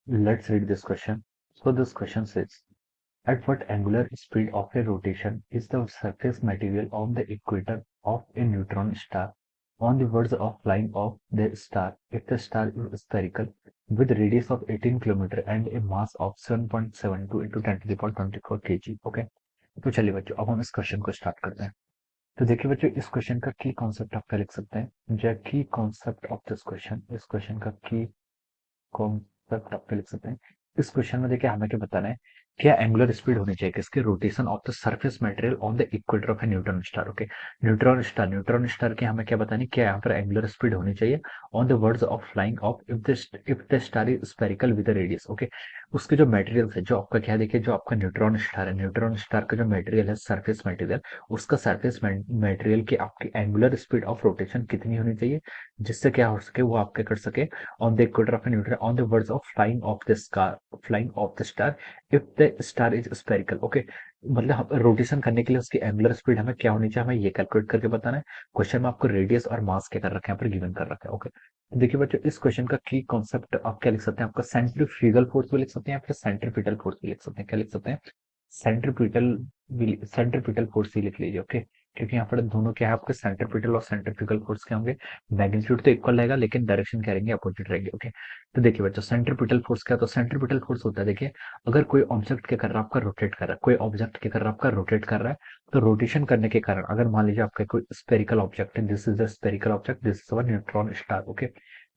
Let's read this question. So this question says, at what angular speed of a rotation is the surface material of the equator of a neutron star on the verge of flying off the star if the star is spherical with radius of 18 km and a mass of 7.72 into 10 to the power 24 kg? Okay, तो चलिए बच्चों, अब हम इस question को start करते हैं। तो देखिए बच्चों, इस क्वेश्चन का की कॉन्सेप्ट आप क्या लिख सकते हैं? जो की कॉन्सेप्ट ऑफ दिस क्वेश्चन, इस क्वेश्चन का की कॉन्सेप्ट आप लिख सकते हैं। इस क्वेश्चन में देखिए हमें क्या बताना है, क्या एंगुलर स्पीड होनी चाहिए किसके rotation of the surface material on the equator of A neutron star. Okay, neutron star की हमें क्या बतानी, क्या यहाँ पर एंगुलर स्पीड होनी चाहिए on the words of flying of if the star is spherical with radius. Okay, उसके जो मटेरियल है, जो आपका क्या देखिए, जो आपका न्यूट्रॉन स्टार है, न्यूट्रॉन स्टार का जो मटेरियल है सरफेस मटेरियल, उसका सरफेस मटेरियल की आपकी एंगुलर स्पीड ऑफ रोटेशन कितनी होनी चाहिए, जिससे क्या हो सके, वो आप क्या कर सके on the equator of a neutron on the verge of flying off the star if the star is spherical। Okay, मतलब रोटेशन करने के लिए उसकी एंगुलर स्पीड हमें क्या होनी चाहिए, हमें ये कैलकुलेट करके बताना है। क्वेश्चन में आपको रेडियस और मास क्या कर रखा है, यहाँ पर गिवन कर रखा है। ओके, देखिए बच्चों, इस क्वेश्चन का की कॉन्सेप्ट आप क्या लिख सकते हैं, आपका सेंट्रीफ्यूगल फोर्स भी लिख सकते हैं या फिर सेंट्रीपिटल फोर्स भी लिख सकते हैं। क्या लिख सकते हैं? सेंट्रीपिटल सेंट्रीपिटल फोर्स ही लिख लीजिए। ओके, क्योंकि यहाँ पर दोनों क्या है, आपके सेंट्रीपिटल और सेंट्रीफ्यूगल फोर्स क्या होंगे, मैग्नीट्यूड तो इक्वल रहेगा लेकिन डायरेक्शन क्या रहेंगे, अपोजिट रहेंगे। ओके, तो देखिए बच्चों, सेंट्रीपिटल फोर्स क्या, तो सेंट्रीपिटल फोर्स होता है, देखिए अगर कोई ऑब्जेक्ट क्या कर रहा है, आपका रोटेट कर रहा है, कोई ऑब्जेक्ट क्या कर रहा है, आपका रोटेट कर रहा है, तो रोटेशन करने के कारण अगर मान लीजिए आपका कोई स्पेरिकल ऑब्जेक्ट है, this is the spherical object, this is our neutron star. Okay,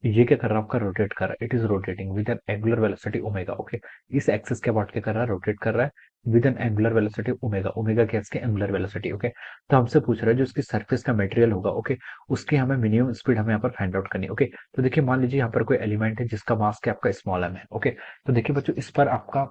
ये क्या कर रहा है, आपका रोटेट कर रहा है, it is rotating with N angular velocity omega. Okay, इस एक्सिस के अबाउट क्या कर रहा है, रोटेट कर रहा है with N angular velocity omega. Omega क्या है, इसकी एंगुलर वेलोसिटी। ओके, तो हमसे पूछ रहा है जो उसकी सरफेस का मटेरियल होगा, ओके, उसकी हमें मिनिमम स्पीड हमें यहाँ पर फाइंड आउट करनी है। ओके, तो देखिए मान लीजिए यहाँ पर कोई एलिमेंट है जिसका मास क्या आपका स्मॉल एम है। ओके, तो देखिए बच्चों, इस पर आपका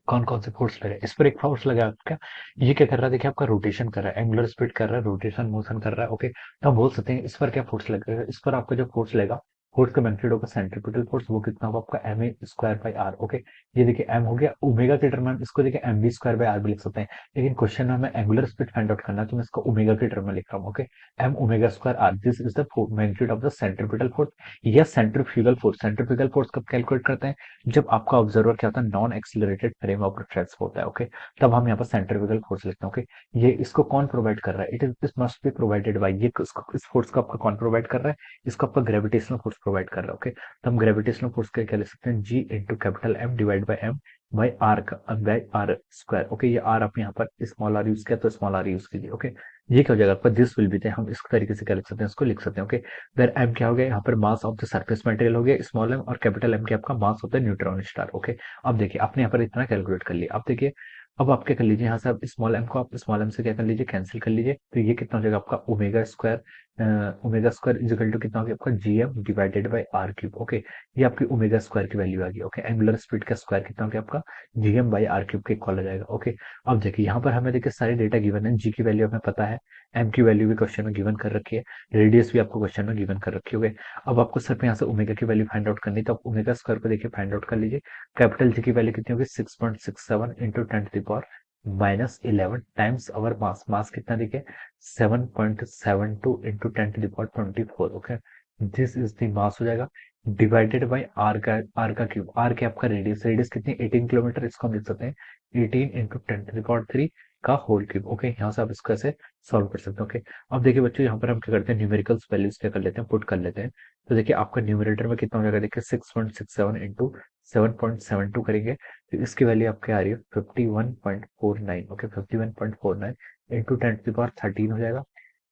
कौन कौन से फोर्स लगे, इस पर एक फोर्स लगा आपका, ये क्या कर रहा है, देखिए आपका रोटेशन कर रहा है, एंगुलर स्पीड कर रहा है, रोटेशन मोशन कर रहा है। ओके, तो हम बोल सकते हैं इस पर क्या फोर्स लगेगा, इस पर आपका जो फोर्स लगेगा, फोर्स का मैग्नीट्यूड होगा सेंट्रीपिटल फोर्स, वो कितना होगा आपका M A square by R. Okay, ये देखिए एम हो गया, ओमेगा के टर्म में इसको देखिए M B square by R भी लिख सकते हैं, लेकिन क्वेश्चन में हमें एंगुलर स्पीड फाइंड आउट करना है, तो मैं इसको ओमेगा के टर्म में लिख रहा हूँ। Okay, M omega square R, this is the magnitude of the centripetal force या सेंट्रीफ्यूगल फोर्स। सेंट्रीफ्यूगल फोर्स कब कैलकुलेट करते हैं, जब आपका ऑब्जर्वर क्या होता है, non accelerated frame of reference होता है। ओके, तब हम यहाँ पर सेंट्रीफ्यूगल फोर्स लिखते हैं। ओके, ये इसको कौन प्रोवाइड कर रहा है, it must be provided by, ये इस फोर्स को आपका कौन प्रोवाइड कर रहा है, इसको आपका ग्रेविटेशनल फोर्स प्रोवाइड कर रहा है। ओके, तो हम ग्रेविटेशनल फोर्स का क्या लिख सकते हैं, G into capital M divide by M by R का बाई आर स्क्वायर। ओके, ये आर आप यहाँ पर स्मॉल आर यूज किया तो स्मॉल आर यूज कीजिए। ओके, ये क्या हो जाएगा आपका, दिस विल बी थे, हम इस तरीके से क्या लिख सकते हैं, इसको लिख सकते हैं। ओके, देयर एम क्या हो गया, यहाँ पर mass of the surface material हो गया स्मॉल एम, और कैपिटल एम क्या आपका मास होता है न्यूट्रॉन स्टार। ओके, अब देखिए आपने यहाँ पर इतना कैलकुलेट कर लिया। अब देखिए, अब आप क्या कर लीजिए, यहाँ से आप स्मॉल एम को आप स्मॉल एम से क्या कर लीजिए, कैंसिल कर लीजिए, तो ये कितना हो जाएगा आपका ओमेगा स्क्वायर इजिकल टू कितना हो गया आपका G M divided by R cube. Okay, ये आपकी ओमेगा स्क्वायर की वैल्यू आ गई। ओके, एंगुलर स्पीड का स्क्वायर कितना हो गया आपका, G M by R cube के इक्वल हो जाएगा। ओके, अब देखिए यहाँ पर हमें देखिए सारे डेटा गिवन है, जी की वैल्यू हमें पता है, एम की वैल्यू भी क्वेश्चन में गिवन कर रखी है, रेडियस भी आपको क्वेश्चन में गिवन कर रखी होगी। अब आपको सिर्फ यहाँ से ओमेगा की वैल्यू फाइंड आउट करनी है, तो आप ओमेगा स्क्वायर को देखिए फाइंड आउट कर लीजिए। कैपिटल जी की वैल्यू कितनी होगी, 6.67 into 10 to the power -11 times our mass. Mass कितना देखिए, 7.72 into 10 to the power 24। Okay, this is the mass हो जाएगा, डिवाइडेड बाई आर का क्यूब, आर के आपका रेडियस, रेडियस कितनी 18 किलोमीटर, इसको हम लिख सकते हैं 18 इंटू 10 टू द पावर 3 का होल क्यूब। ओके, यहाँ से आप इसको ऐसे सॉल्व कर सकते हैं। ओके, अब देखिए बच्चों, यहाँ पर हम क्या करते हैं, न्यूमेरिकल्स वैल्यूज क्या कर लेते हैं, पुट कर लेते हैं। तो देखिए आपका न्यूमरेटर में कितना हो जाएगा, देखिए 6.67 इंटू 7.72 करेंगे, तो इसकी वैल्यू आपकी आ रही है 51.49। Okay, 51.49 into 10 to the power 13 हो जाएगा,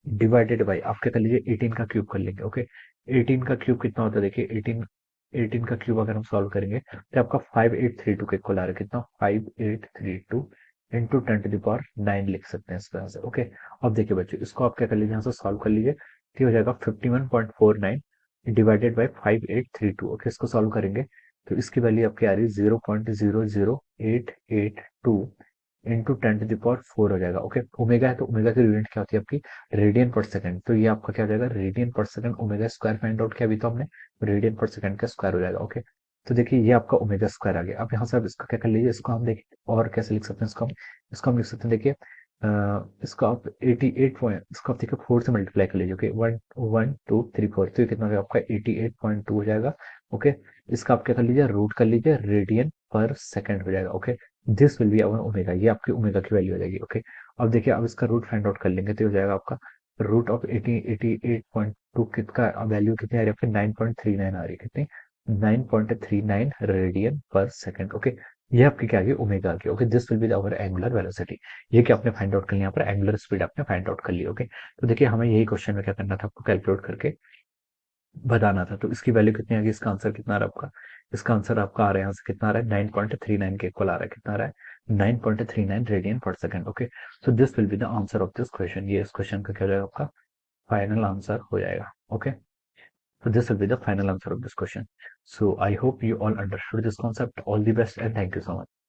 डिवाइडेड बाई आप क्या कर लीजिए 18 का क्यूब कर लेंगे। ओके, 18 का क्यूब कितना होता है, देखिए 18 का क्यूब अगर हम सॉल्व करेंगे तो आपका 5832 के इक्वल आ रहा है, कितना 5832 इंटू 10 टू द पावर 9 लिख सकते हैं इस तरह से। ओके, अब देखिए बच्चों, इसको आप क्या कर लीजिए, यहाँ से सॉल्व कर लीजिए, तो हो जाएगा 51.49 डिवाइडेड बाई 5832। ओके, इसको सॉल्व करेंगे तो इसकी वैल्यू आपकी आ रही है 0.00882 इंटू 10 टू द पावर 4 हो जाएगा। ओके, ओमेगा है तो ओमेगा की यूनिट क्या होती है आपकी, रेडियन पर सेकंड, तो ये आपका क्या हो जाएगा, रेडियन पर second omega square find out किया अभी तो हमने, रेडियन पर सेकंड का स्क्वायर हो जाएगा। ओके, तो देखिए ये आपका ओमेगा स्क्वायर आ गया। अब यहाँ से आप इसका क्या कर लीजिए, इसको हम देखिए और कैसे लिख सकते हैं, इसको हम लिख सकते हैं, देखिए इसको आप 88 पॉइंट, इसको आप देखिए 4 से मल्टीप्लाई कर लीजिए। ओके, 1 1 2 3 4, तो ये कितना हो जाएगा आपका 88.2 हो जाएगा। ओके, इसका आप क्या कर लीजिए, रूट कर लीजिए, रेडियन पर सेकंड हो जाएगा। Okay, this will be our omega, ये आपकी ओमेगा की वैल्यू हो जाएगी। ओके, अब देखिए, अब इसका रूट फाइंड आउट कर लेंगे तो ये हो जाएगा आपका रूट ऑफ 88.2 कितना वैल्यू कितनी आ रही है आपकी, 9.39 आ रही है, कितनी, 9.39 रेडियन पर सेकंड। ओके, ये आपकी क्या आ गई, ओमेगा की। Okay, this will be our angular velocity. ये क्या आपने फाइंड आउट कर लिया, यहाँ पर एंगुलर स्पीड आपने फाइंड आउट कर ली। ओके, तो देखिए हमें यही क्वेश्चन में क्या करना था, आपको कैलकुलेट करके बताना था। तो इसकी वैल्यू कितनी आ गई, इसका आंसर कितना आ रहा है आपका, इसका आंसर आपका आ रहा है यहाँ से, कितना आ रहा है, 9.39 के इक्वल आ रहा है। कितना आ रहा है, 9.39 रेडियन पर second. Okay, so this will be the answer of this question. ये इस क्वेश्चन का क्या हो जाएगा, आपका फाइनल आंसर हो जाएगा। Okay, so this will be the final answer of this question. So I hope you all understood this concept. All the best and thank you so much.